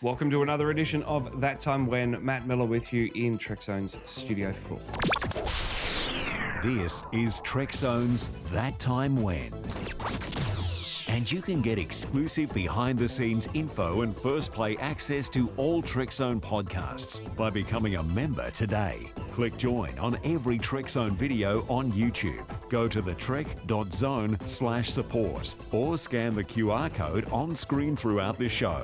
Welcome to another edition of That Time When. Matt Miller with you in Trekzone's Studio 4. This is Trekzone's That Time When. And you can get exclusive behind-the-scenes info and first-play access to all Trekzone podcasts by becoming a member today. Click join on every Trekzone video on YouTube. Go to thetrek.zone/support or scan the QR code on screen throughout the show.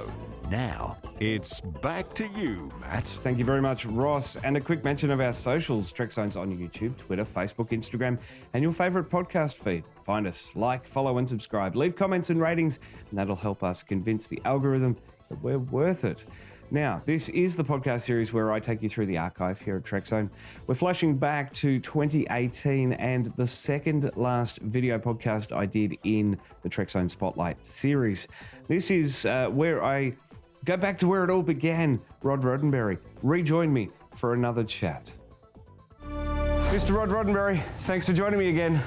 Now, it's back to you, Matt. Thank you very much, Ross. And a quick mention of our socials. Trekzone's on YouTube, Twitter, Facebook, Instagram, and your favourite podcast feed. Find us, like, follow, and subscribe. Leave comments and ratings, and that'll help us convince the algorithm that we're worth it. Now, this is the podcast series where I take you through the archive here at Trekzone. We're flashing back to 2018 and the second last video podcast I did in the Trekzone Spotlight series. This is where I go back to where it all began. Rod Roddenberry, rejoin me for another chat. Mr. Rod Roddenberry, thanks for joining me again.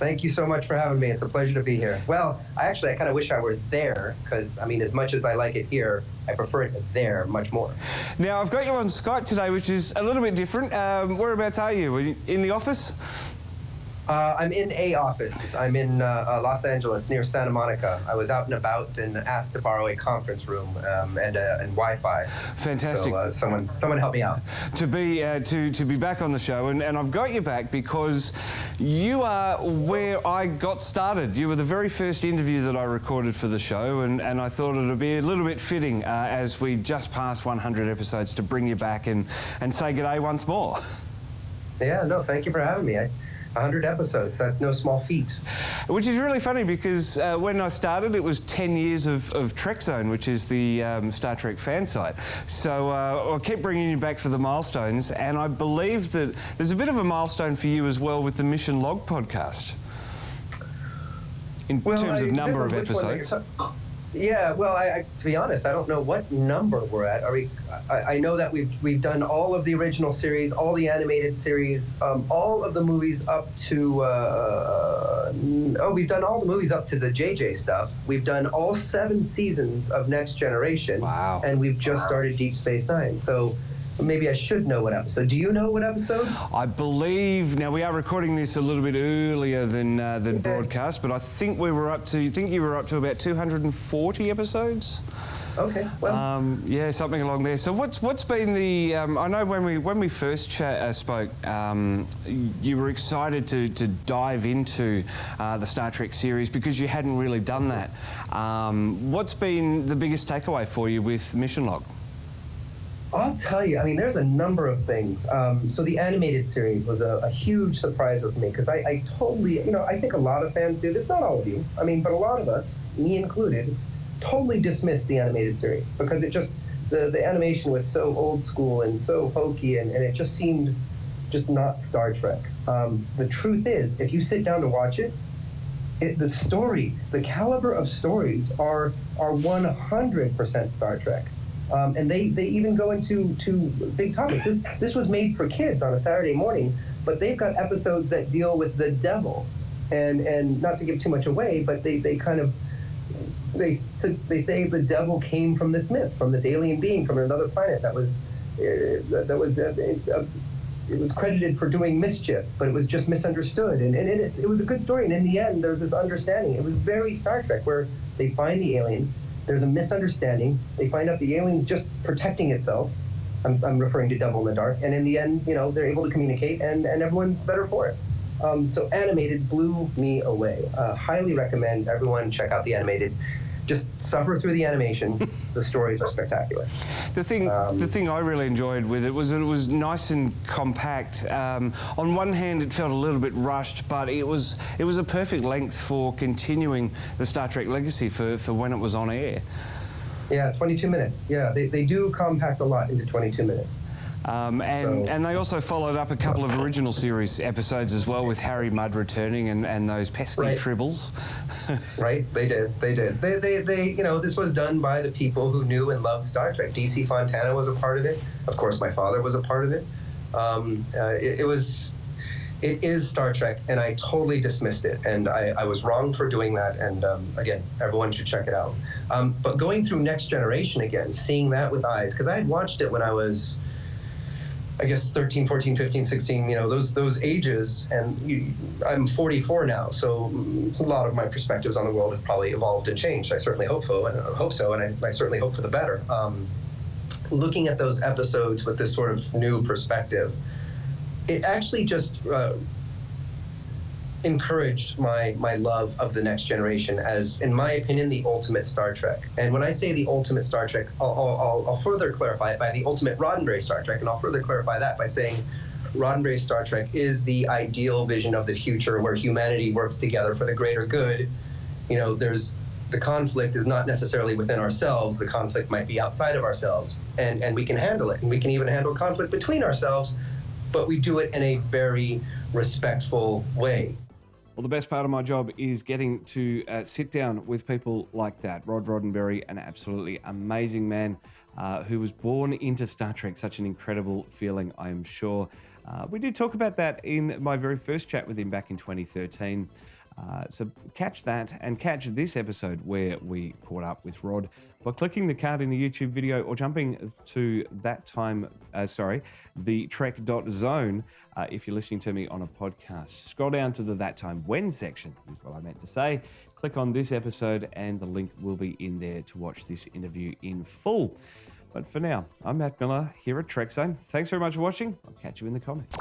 Thank you so much for having me. It's a pleasure to be here. Well, I kind of wish I were there because, as much as I like it here, I prefer it there much more. Now, I've got you on Skype today, which is a little bit different. Whereabouts are you? Are you in the office? I'm in a office. I'm in Los Angeles near Santa Monica. I was out and about and asked to borrow a conference room and Wi-Fi. Fantastic. So someone help me out. To be back on the show, and I've got you back because you are where I got started. You were the very first interview that I recorded for the show, and I thought it would be a little bit fitting as we just passed 100 episodes to bring you back and say g'day once more. Yeah, no, thank you for having me. 100 episodes, that's no small feat. Which is really funny because when I started, it was 10 years of Trekzone, which is the Star Trek fan site. So I kept bringing you back for the milestones, and I believe that there's a bit of a milestone for you as well with the Mission Log podcast. In terms of number of episodes. Yeah, well, to be honest, I don't know what number we're at. I know that we've done all of the original series, all the animated series, all of the movies up to we've done all the movies up to the JJ stuff. We've done all 7 seasons of Next Generation. Wow. And we've just started Deep Space Nine. So maybe I should know what episode. Do you know what episode? I believe, now we are recording this a little bit earlier than broadcast, but I think you were up to about 240 episodes. Okay, well. Yeah, something along there. So what's been the, I know when we first spoke, you were excited to dive into the Star Trek series because you hadn't really done that. What's been the biggest takeaway for you with Mission Log? I'll tell you, there's a number of things. So the animated series was a huge surprise with me because I totally, I think a lot of fans do this, not all of you, but a lot of us, me included, totally dismissed the animated series because it just, the animation was so old school and so hokey and it just seemed just not Star Trek. The truth is, if you sit down to watch it, the stories, the caliber of stories are 100% Star Trek. And they even go into big topics. This was made for kids on a Saturday morning, but they've got episodes that deal with the devil, and not to give too much away, but they say the devil came from this myth, from this alien being from another planet that was it was credited for doing mischief, but it was just misunderstood, and it was a good story. And in the end, there's this understanding. It was very Star Trek, where they find the alien. There's a misunderstanding. They find out the alien's just protecting itself. I'm referring to Devil in the Dark. And in the end, they're able to communicate, and everyone's better for it. So animated blew me away. Highly recommend everyone check out the animated. Just suffer through the animation. The stories are spectacular. The thing I really enjoyed with it was that it was nice and compact. On one hand, it felt a little bit rushed, but it was a perfect length for continuing the Star Trek legacy for when it was on air. Yeah, 22 minutes. Yeah, they do compact a lot into 22 minutes. And they also followed up a couple of original series episodes as well with Harry Mudd returning and those pesky tribbles. Right, they did. They this was done by the people who knew and loved Star Trek. DC Fontana was a part of it. Of course, my father was a part of it. It It is Star Trek, and I totally dismissed it, and I was wrong for doing that, and again, everyone should check it out. But going through Next Generation again, seeing that with eyes, because I had watched it when I was, I guess, 13, 14, 15, 16, those ages, and I'm 44 now, so a lot of my perspectives on the world have probably evolved and changed. I certainly hope so, and I certainly hope for the better. Looking at those episodes with this sort of new perspective, it actually just encouraged my love of the Next Generation as, in my opinion, the ultimate Star Trek. And when I say the ultimate Star Trek, I'll further clarify it by the ultimate Roddenberry Star Trek, and I'll further clarify that by saying Roddenberry Star Trek is the ideal vision of the future where humanity works together for the greater good. The conflict is not necessarily within ourselves. The conflict might be outside of ourselves, and we can handle it. And we can even handle conflict between ourselves, but we do it in a very respectful way. Well, the best part of my job is getting to sit down with people like that. Rod Roddenberry, an absolutely amazing man who was born into Star Trek. Such an incredible feeling, I am sure. We did talk about that in my very first chat with him back in 2013. So catch that and catch this episode where we caught up with Rod by clicking the card in the YouTube video or jumping to the Trekzone if you're listening to me on a podcast. Scroll down to the That Time When section, is what I meant to say. Click on this episode and the link will be in there to watch this interview in full. But for now, I'm Matt Miller here at Trekzone. Thanks very much for watching. I'll catch you in the comments.